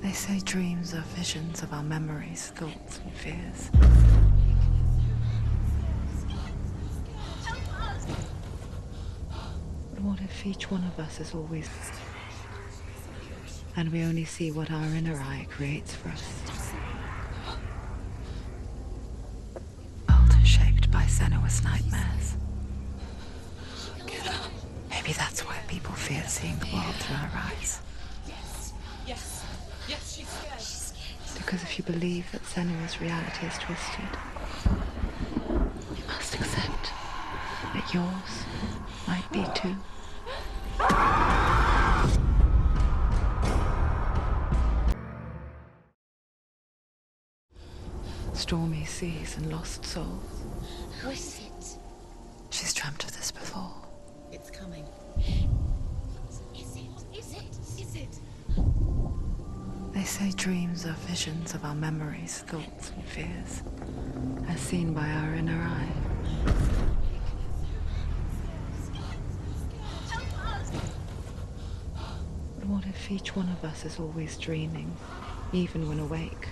They say dreams are visions of our memories, thoughts and fears. But what if each one of us is always... and we only see what our inner eye creates for us? World shaped by Senua's nightmares. Maybe that's why people fear seeing the world through our eyes. Yes, she's scared. Because if you believe that Senua's reality is twisted, you must accept that yours might be too. Stormy seas and lost souls. Who is it? She's dreamt of this before. It's coming. Is it? They say dreams are visions of our memories, thoughts and fears, as seen by our inner eye. But what if each one of us is always dreaming, even when awake?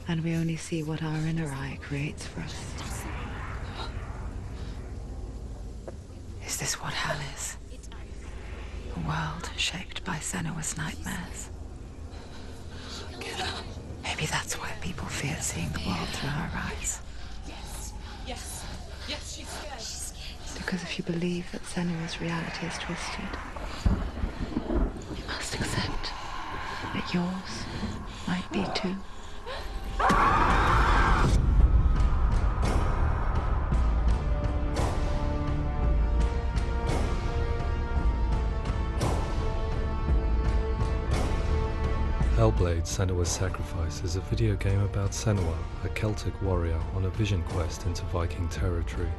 And we only see what our inner eye creates for us. Is this what hell is? A world shaped by Senua's nightmares. Maybe that's why people fear seeing the world through our eyes. Yes, she's scared. Because if you believe that Senua's reality is twisted, you must accept that yours might be too. Hellblade: Senua's Sacrifice is a video game about Senua, a Celtic warrior on a vision quest into Viking territory.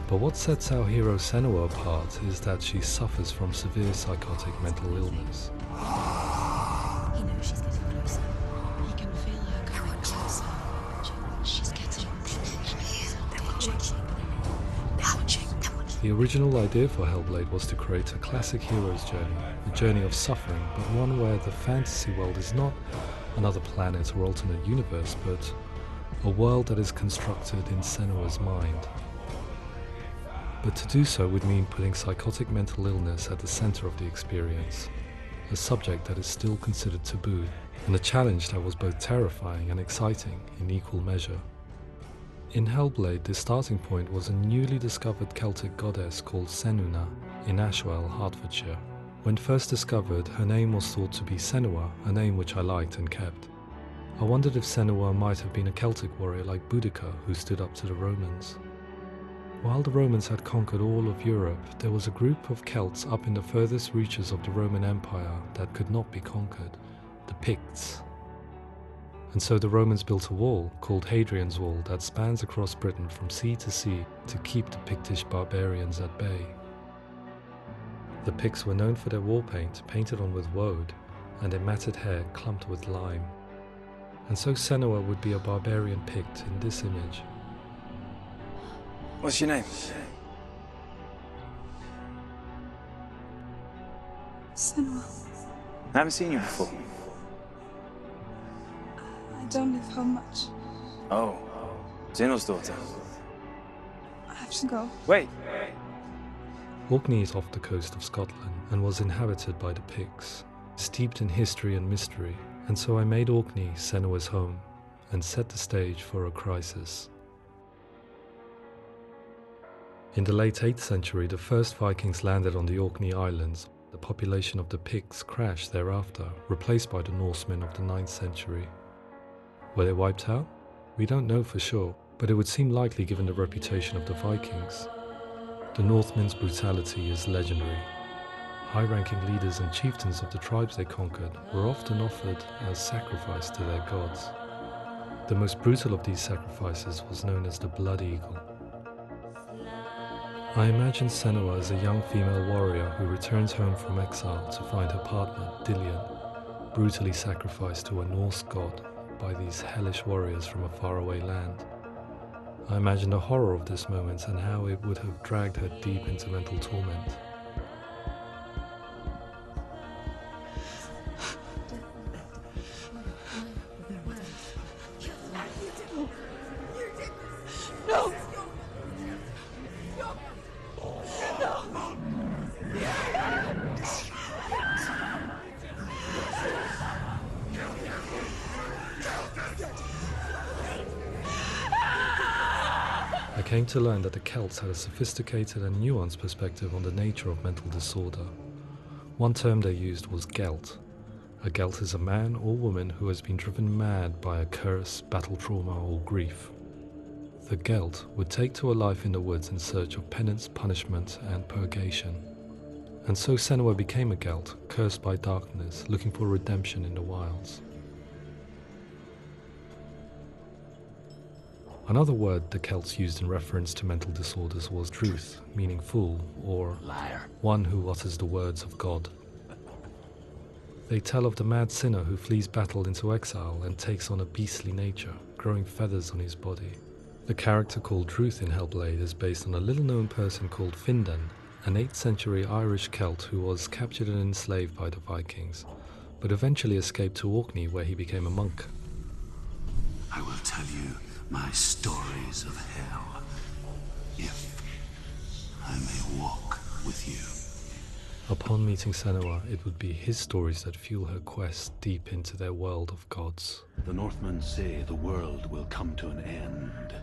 But what sets our hero Senua apart is that she suffers from severe psychotic mental illness. He knows she's getting closer. He can feel her coming closer. She's getting The original idea for Hellblade was to create a classic hero's journey, a journey of suffering, but one where the fantasy world is not another planet or alternate universe, but a world that is constructed in Senua's mind. But to do so would mean putting psychotic mental illness at the center of the experience, a subject that is still considered taboo, and a challenge that was both terrifying and exciting in equal measure. In Hellblade, the starting point was a newly discovered Celtic goddess called Senua in Ashwell, Hertfordshire. When first discovered, her name was thought to be Senua, a name which I liked and kept. I wondered if Senua might have been a Celtic warrior like Boudica who stood up to the Romans. While the Romans had conquered all of Europe, there was a group of Celts up in the furthest reaches of the Roman Empire that could not be conquered, the Picts. And so the Romans built a wall, called Hadrian's Wall, that spans across Britain from sea to sea to keep the Pictish barbarians at bay. The Picts were known for their war paint, painted on with woad, and their matted hair clumped with lime. And so Senua would be a barbarian Pict in this image. What's your name? Senua. I haven't seen you before. I don't live home much. Oh, Zeno's daughter. I have to go. Wait. Orkney is off the coast of Scotland and was inhabited by the Picts, steeped in history and mystery, and so I made Orkney Senua's home and set the stage for a crisis. In the late 8th century, the first Vikings landed on the Orkney Islands. The population of the Picts crashed thereafter, replaced by the Norsemen of the 9th century. Were they wiped out? We don't know for sure, but it would seem likely given the reputation of the Vikings. The Northmen's brutality is legendary. High-ranking leaders and chieftains of the tribes they conquered were often offered as sacrifice to their gods. The most brutal of these sacrifices was known as the Blood Eagle. I imagine Senua as a young female warrior who returns home from exile to find her partner, Dillion, brutally sacrificed to a Norse god by these hellish warriors from a faraway land. I imagine the horror of this moment and how it would have dragged her deep into mental torment. came to learn that the Celts had a sophisticated and nuanced perspective on the nature of mental disorder. One term they used was Gelt. A Gelt is a man or woman who has been driven mad by a curse, battle trauma, or grief. The Gelt would take to a life in the woods in search of penance, punishment, and purgation. And so Senua became a Gelt, cursed by darkness, looking for redemption in the wilds. Another word the Celts used in reference to mental disorders was truth, meaning fool, or Liar. one who utters the words of God. They tell of the mad sinner who flees battle into exile and takes on a beastly nature, growing feathers on his body. The character called Truth in Hellblade is based on a little-known person called Findan, an 8th century Irish Celt who was captured and enslaved by the Vikings, but eventually escaped to Orkney where he became a monk. I will tell you my stories of hell, if I may walk with you. Upon meeting Senua, it would be his stories that fuel her quest deep into their world of gods. The Northmen say the world will come to an end.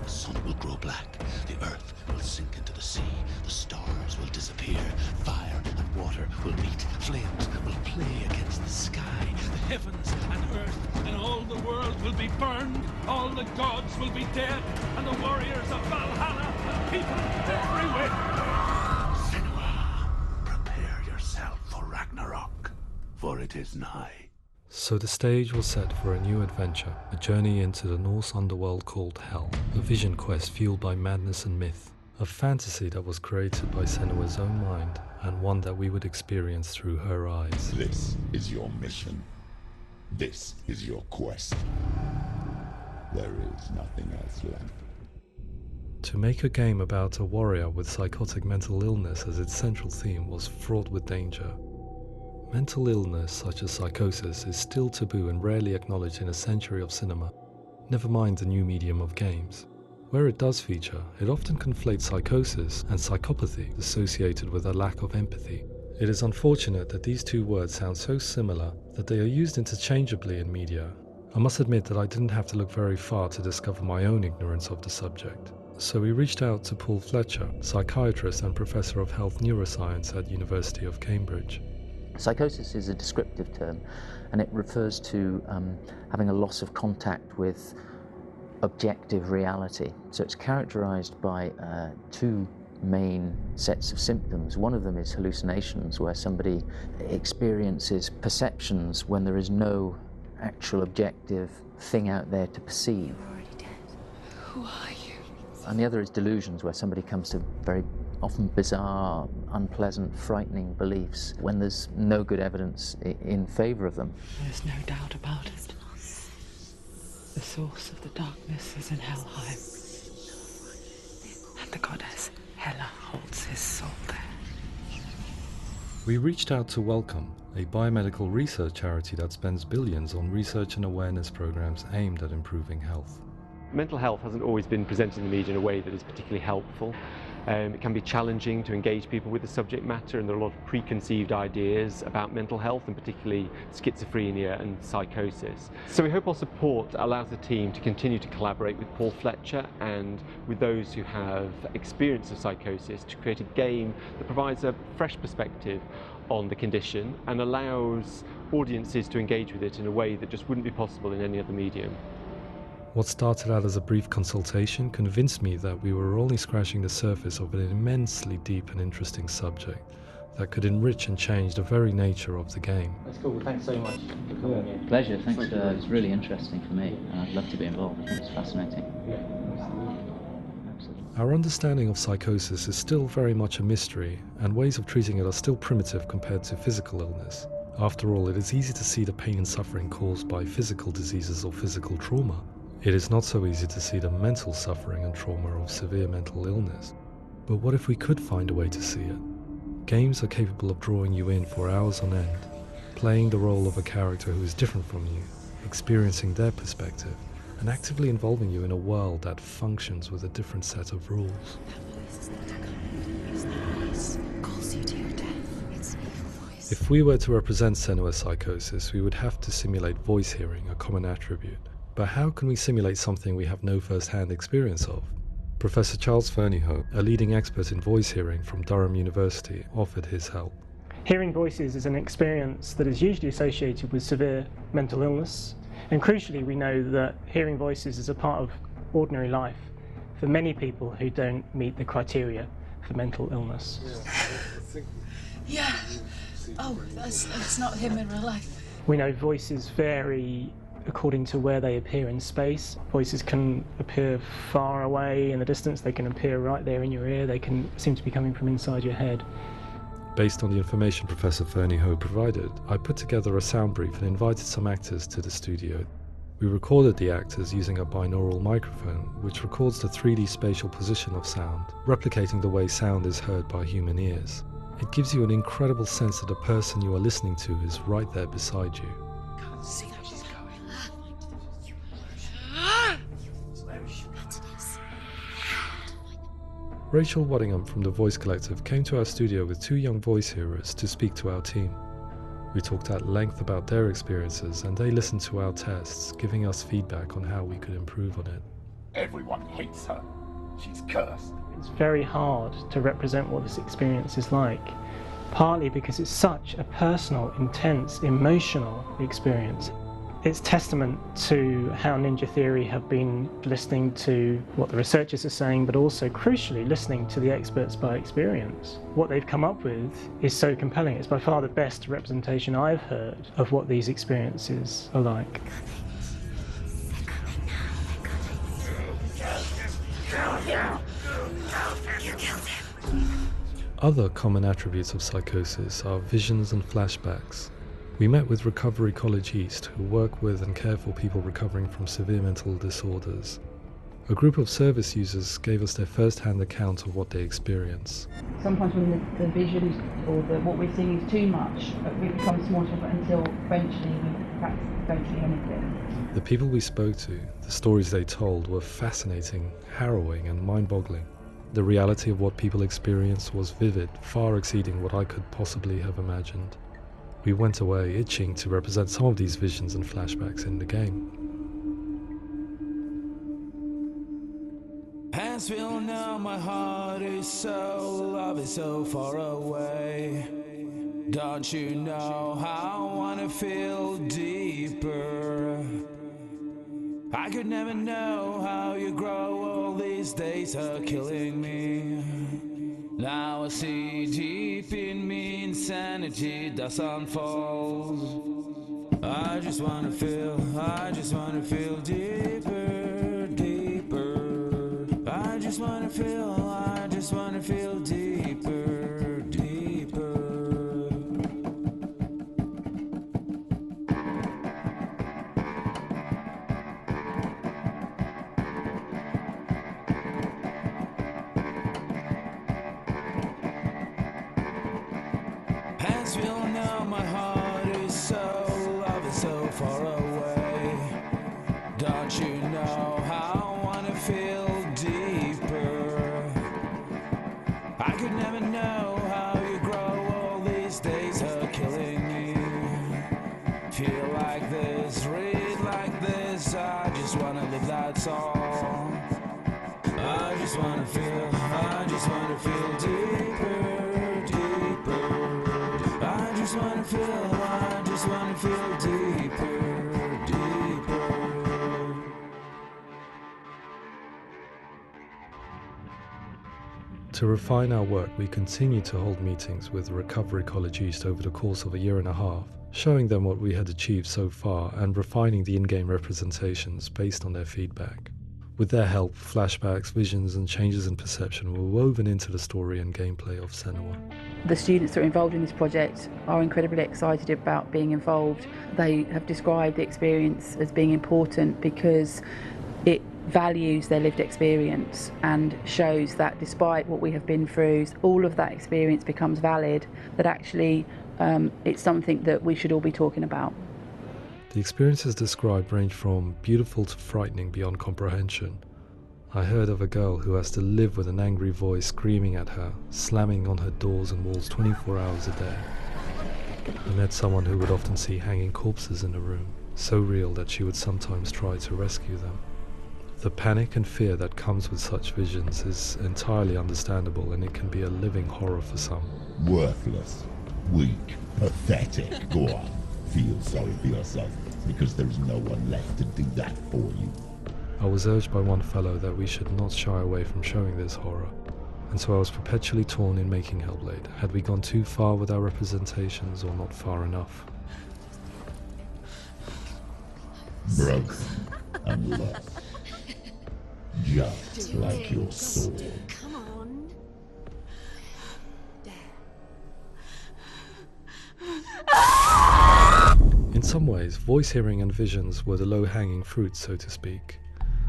The sun will grow black, the earth will sink into the sea, the stars will disappear, fire and water will meet, flames will play against the sky, the heavens and earth and all the world will be burned, all the gods will be dead, and the warriors of Valhalla, and people everywhere. Senua, prepare yourself for Ragnarok, for it is nigh. So the stage was set for a new adventure, a journey into the Norse underworld called Hell, a vision quest fueled by madness and myth, a fantasy that was created by Senua's own mind, and one that we would experience through her eyes. This is your mission. This is your quest. There is nothing else left. To make a game about a warrior with psychotic mental illness as its central theme was fraught with danger. Mental illness such as psychosis is still taboo and rarely acknowledged in a century of cinema, never mind the new medium of games. Where it does feature, it often conflates psychosis and psychopathy associated with a lack of empathy. It is unfortunate that these two words sound so similar that they are used interchangeably in media. I must admit that I didn't have to look very far to discover my own ignorance of the subject. So we reached out to Paul Fletcher, psychiatrist and professor of health neuroscience at University of Cambridge. Psychosis is a descriptive term, and it refers to having a loss of contact with objective reality. So it's characterized by two main sets of symptoms. One of them is hallucinations, where somebody experiences perceptions when there is no actual objective thing out there to perceive. You're already dead. Who are you? And the other is delusions, where somebody comes to very often bizarre, unpleasant, frightening beliefs when there's no good evidence in favor of them. There's no doubt about it. The source of the darkness is in Helheim. And the goddess Hela holds his soul there. We reached out to Welcome, a biomedical research charity that spends billions on research and awareness programs aimed at improving health. Mental health hasn't always been presented in the media in a way that is particularly helpful. It can be challenging to engage people with the subject matter, and there are a lot of preconceived ideas about mental health, and particularly schizophrenia and psychosis. So we hope our support allows the team to continue to collaborate with Paul Fletcher and with those who have experience of psychosis to create a game that provides a fresh perspective on the condition and allows audiences to engage with it in a way that just wouldn't be possible in any other medium. What started out as a brief consultation convinced me that we were only scratching the surface of an immensely deep and interesting subject that could enrich and change the very nature of the game. That's cool. Thanks so much for coming here. Pleasure. Thanks. It's really interesting for me, and I'd love to be involved. It's fascinating. Absolutely. Our understanding of psychosis is still very much a mystery, and ways of treating it are still primitive compared to physical illness. After all, it is easy to see the pain and suffering caused by physical diseases or physical trauma. It is not so easy to see the mental suffering and trauma of severe mental illness. But what if we could find a way to see it? Games are capable of drawing you in for hours on end, playing the role of a character who is different from you, experiencing their perspective, and actively involving you in a world that functions with a different set of rules. Calls you to your death. It's an evil voice. If we were to represent Senua's psychosis, we would have to simulate voice hearing, a common attribute. But how can we simulate something we have no first-hand experience of? Professor Charles Fernyhough, a leading expert in voice hearing from Durham University, offered his help. Hearing voices is an experience that is usually associated with severe mental illness, and crucially we know that hearing voices is a part of ordinary life for many people who don't meet the criteria for mental illness. Yeah. Oh, that's not him in real life. We know voices vary according to where they appear in space. Voices can appear far away in the distance, they can appear right there in your ear, they can seem to be coming from inside your head. Based on the information Professor Fernyhough provided, I put together a sound brief and invited some actors to the studio. We recorded the actors using a binaural microphone, which records the 3D spatial position of sound, replicating the way sound is heard by human ears. It gives you an incredible sense that the person you are listening to is right there beside you. Can't see how she's going. Rachel Waddingham from the Voice Collective came to our studio with 2 young voice hearers to speak to our team. We talked at length about their experiences and they listened to our tests, giving us feedback on how we could improve on it. Everyone hates her. She's cursed. It's very hard to represent what this experience is like, partly because it's such a personal, intense, emotional experience. It's testament to how Ninja Theory have been listening to what the researchers are saying, but also crucially listening to the experts by experience. What they've come up with is so compelling. It's by far the best representation I've heard of what these experiences are like. Other common attributes of psychosis are visions and flashbacks. We met with Recovery College East, who work with and care for people recovering from severe mental disorders. A group of service users gave us their first-hand account of what they experience. Sometimes when the visions or what we're seeing is too much, we become small until eventually we perhaps don't see anything. The people we spoke to, the stories they told, were fascinating, harrowing and mind-boggling. The reality of what people experienced was vivid, far exceeding what I could possibly have imagined. We went away itching to represent some of these visions and flashbacks in the game. As we all know, my heart is so, love is so far away. Don't you know how I wanna feel deeper? I could never know how you grow, all these days are killing me. Now I see deep in me insanity does unfold. I just wanna feel deeper, deeper. I just wanna feel deeper, deeper. As we all know, my heart is so, love is so far away. Don't you know how I wanna feel deeper? I could never know how you grow, all these days are killing me. Feel like this, read like this, I just wanna live that song. I just wanna feel deeper, deeper. I just wanna feel deeper, deeper. To refine our work, we continue to hold meetings with Recovery College East over the course of a year and a half, showing them what we had achieved so far and refining the in-game representations based on their feedback. With their help, flashbacks, visions and changes in perception were woven into the story and gameplay of Senua. The students that are involved in this project are incredibly excited about being involved. They have described the experience as being important because it values their lived experience and shows that despite what we have been through, all of that experience becomes valid, that actually it's something that we should all be talking about. The experiences described range from beautiful to frightening beyond comprehension. I heard of a girl who has to live with an angry voice screaming at her, slamming on her doors and walls 24 hours a day. I met someone who would often see hanging corpses in a room, so real that she would sometimes try to rescue them. The panic and fear that comes with such visions is entirely understandable, and it can be a living horror for some. Worthless, weak, pathetic. Go on, feel sorry for yourself, because there is no one left to do that for you. I was urged by one fellow that we should not shy away from showing this horror, and so I was perpetually torn in making Hellblade. Had we gone too far with our representations, or not far enough? Broken and lost. Just like your soul. Come on. In some ways, voice hearing and visions were the low-hanging fruit, so to speak.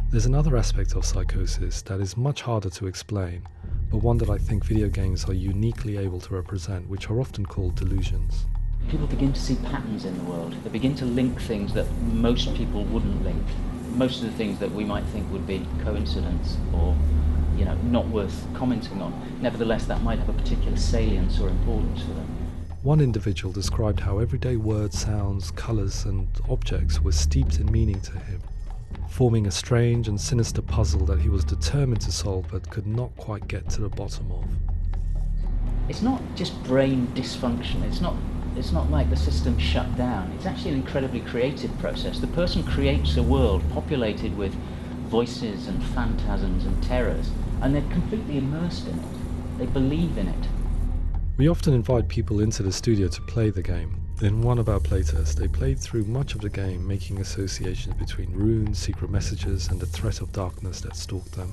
There's another aspect of psychosis that is much harder to explain, but one that I think video games are uniquely able to represent, which are often called delusions. People begin to see patterns in the world. They begin to link things that most people wouldn't link. Most of the things that we might think would be coincidence or, not worth commenting on. Nevertheless, that might have a particular salience or importance for them. One individual described how everyday words, sounds, colours and objects were steeped in meaning to him, forming a strange and sinister puzzle that he was determined to solve but could not quite get to the bottom of. It's not just brain dysfunction. It's not like the system shut down. It's actually an incredibly creative process. The person creates a world populated with voices and phantasms and terrors, and they're completely immersed in it. They believe in it. We often invite people into the studio to play the game. In one of our playtests, they played through much of the game, making associations between runes, secret messages, and the threat of darkness that stalked them.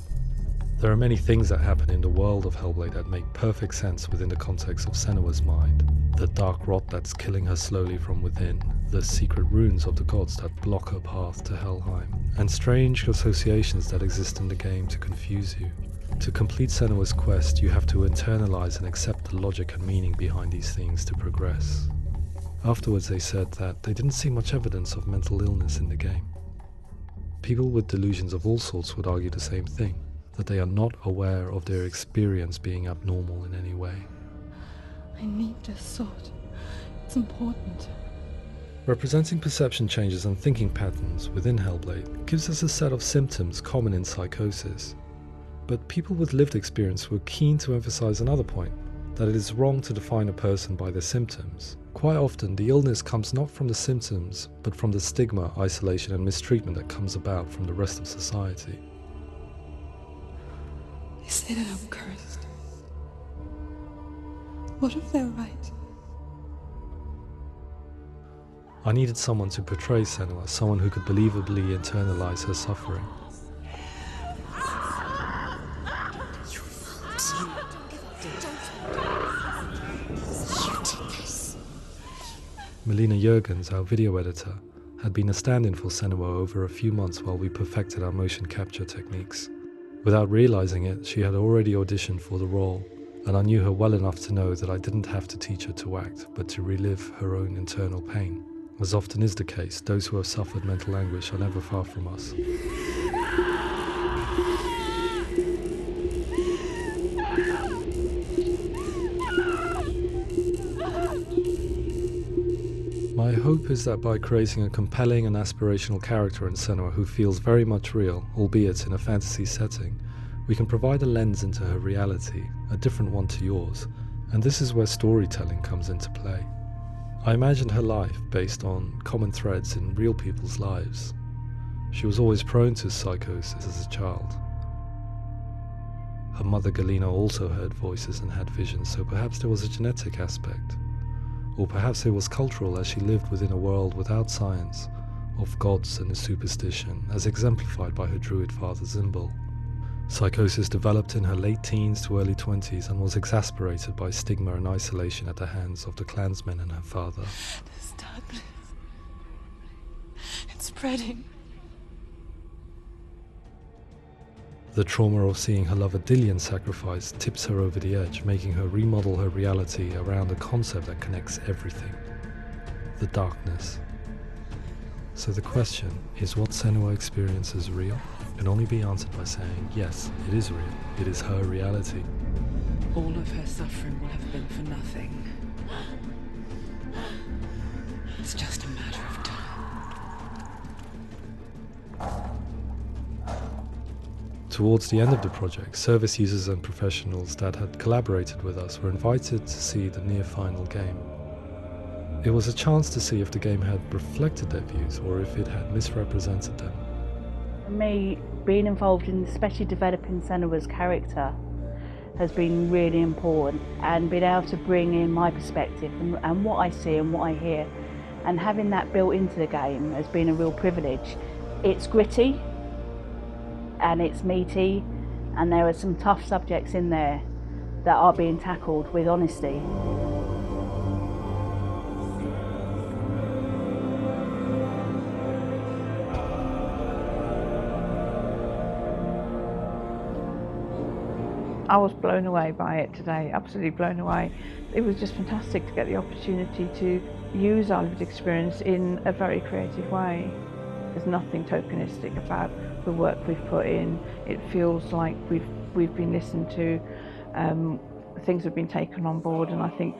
There are many things that happen in the world of Hellblade that make perfect sense within the context of Senua's mind. The dark rot that's killing her slowly from within, the secret runes of the gods that block her path to Helheim, and strange associations that exist in the game to confuse you. To complete Senua's quest, you have to internalize and accept the logic and meaning behind these things to progress. Afterwards, they said that they didn't see much evidence of mental illness in the game. People with delusions of all sorts would argue the same thing, that they are not aware of their experience being abnormal in any way. I need this sword. It's important. Representing perception changes and thinking patterns within Hellblade gives us a set of symptoms common in psychosis. But people with lived experience were keen to emphasize another point, that it is wrong to define a person by their symptoms. Quite often, the illness comes not from the symptoms, but from the stigma, isolation and mistreatment that comes about from the rest of society. They say that I'm cursed. What if they're right? I needed someone to portray Senua, someone who could believably internalize her suffering. Melina Juergens, our video editor, had been a stand-in for Senua over a few months while we perfected our motion capture techniques. Without realizing it, she had already auditioned for the role, and I knew her well enough to know that I didn't have to teach her to act, but to relive her own internal pain. As often is the case, those who have suffered mental anguish are never far from us. My hope is that by creating a compelling and aspirational character in Senua who feels very much real, albeit in a fantasy setting, we can provide a lens into her reality, a different one to yours, and this is where storytelling comes into play. I imagined her life based on common threads in real people's lives. She was always prone to psychosis as a child. Her mother Galina also heard voices and had visions, so perhaps there was a genetic aspect. Or perhaps it was cultural, as she lived within a world without science, of gods and superstition, as exemplified by her druid father Zimbal. Psychosis developed in her late teens to early 20s and was exacerbated by stigma and isolation at the hands of the clansmen and her father. This darkness. It's spreading. The trauma of seeing her lover Dillian sacrificed tips her over the edge, making her remodel her reality around a concept that connects everything: the darkness. So the question, is what Senua experiences real? Can only be answered by saying, yes, it is real. It is her reality. All of her suffering will have been for nothing. It's just a matter of time. Towards the end of the project, service users and professionals that had collaborated with us were invited to see the near-final game. It was a chance to see if the game had reflected their views or if it had misrepresented them. For me, being involved in especially developing Senua's character has been really important, and being able to bring in my perspective and what I see and what I hear, and having that built into the game has been a real privilege. It's gritty and it's meaty, and there are some tough subjects in there that are being tackled with honesty. I was blown away by it today, absolutely blown away. It was just fantastic to get the opportunity to use our lived experience in a very creative way. There's nothing tokenistic about the work we've put in. It feels like we've been listened to, things have been taken on board, and I think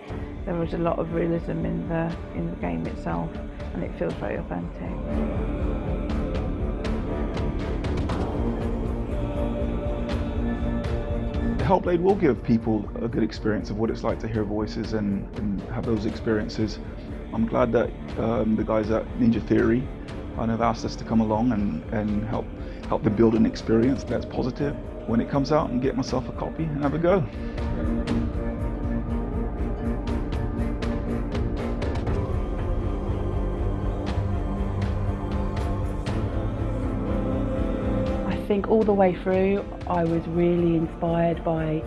there was a lot of realism in the game itself, and it feels very authentic. Hellblade will give people a good experience of what it's like to hear voices and have those experiences. I'm glad that the guys at Ninja Theory have asked us to come along and help them build an experience that's positive when it comes out, and get myself a copy and have a go. I think all the way through I was really inspired by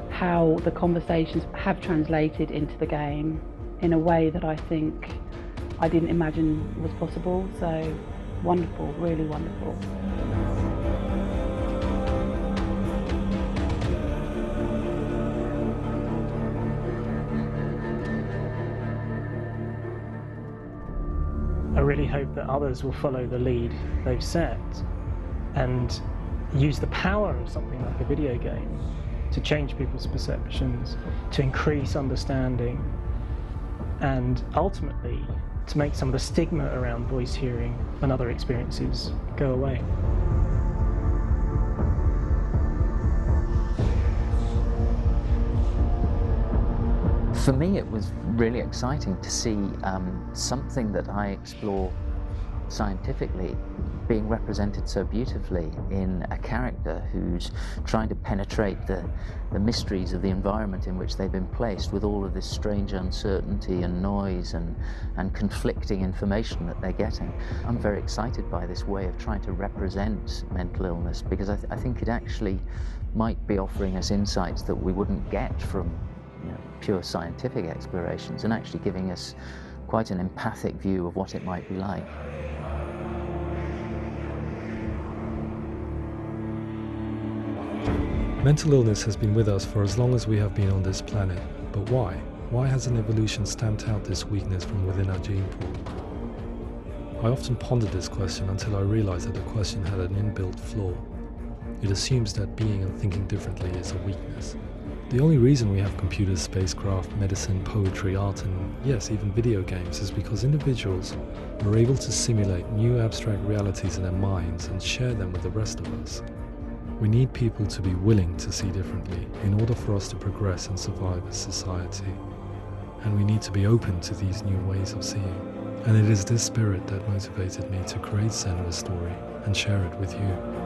how the conversations have translated into the game in a way that I think I didn't imagine was possible. So wonderful, really wonderful. I really hope that others will follow the lead they've set and use the power of something like a video game to change people's perceptions, to increase understanding, and ultimately to make some of the stigma around voice hearing and other experiences go away. For me, it was really exciting to see something that I explore scientifically being represented so beautifully in a character who's trying to penetrate the mysteries of the environment in which they've been placed, with all of this strange uncertainty and noise and conflicting information that they're getting. I'm very excited by this way of trying to represent mental illness, because I think it actually might be offering us insights that we wouldn't get from pure scientific explorations, and actually giving us quite an empathic view of what it might be like. Mental illness has been with us for as long as we have been on this planet, but why? Why hasn't evolution stamped out this weakness from within our gene pool? I often pondered this question until I realized that the question had an inbuilt flaw. It assumes that being and thinking differently is a weakness. The only reason we have computers, spacecraft, medicine, poetry, art, and yes, even video games is because individuals are able to simulate new abstract realities in their minds and share them with the rest of us. We need people to be willing to see differently in order for us to progress and survive as society. And we need to be open to these new ways of seeing. And it is this spirit that motivated me to create Senua's story and share it with you.